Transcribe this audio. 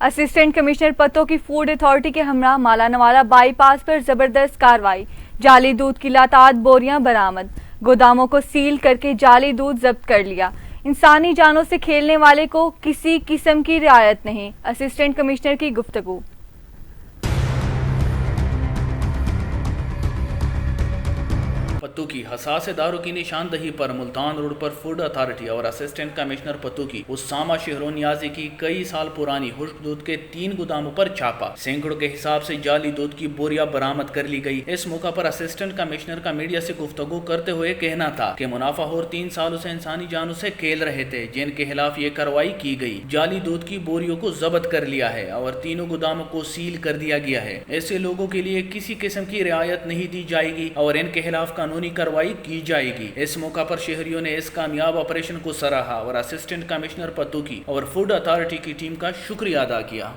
Assistant commissioner پتوں کی food authority کے ہمراہ مالا نوالا بائی پاس پر زبردست کارروائی، جعلی دودھ کی لاتعداد بوریاں برآمد، گوداموں کو سیل کر کے جعلی دودھ ضبط کر لیا۔ انسانی جانوں سے کھیلنے والے کو کسی قسم کی رعایت نہیں، اسسٹنٹ کمشنر کی گفتگو۔ پتو کی حساس اداروں کی نشاندہی پر ملتان روڈ پر فوڈ اتھارٹی اور اسسٹنٹ کمشنر پتو کی اسامہ شہرو نیازی کی کئی سال پرانی خشک دودھ کے 3 گوداموں پر چھاپا، سینکڑوں کے حساب سے جعلی دودھ کی بوریاں برآمد کر لی گئی۔ اس موقع پر اسسٹنٹ کمشنر کا میڈیا سے گفتگو کرتے ہوئے کہنا تھا کہ منافع اور 3 سالوں سے انسانی جانوں سے کھیل رہے تھے، جن کے خلاف یہ کارروائی کی گئی۔ جعلی دودھ کی بوریوں کو ضبط کر لیا ہے اور 3 گوداموں کو سیل کر دیا گیا ہے۔ ایسے لوگوں کے لیے کسی قسم کی رعایت نہیں دی جائے گی اور ان کے خلاف قانونی کارروائی کی جائے گی۔ اس موقع پر شہریوں نے اس کامیاب آپریشن کو سراہا اور اسسٹنٹ کمشنر پتو کی اور فوڈ اتھارٹی کی ٹیم کا شکریہ ادا کیا۔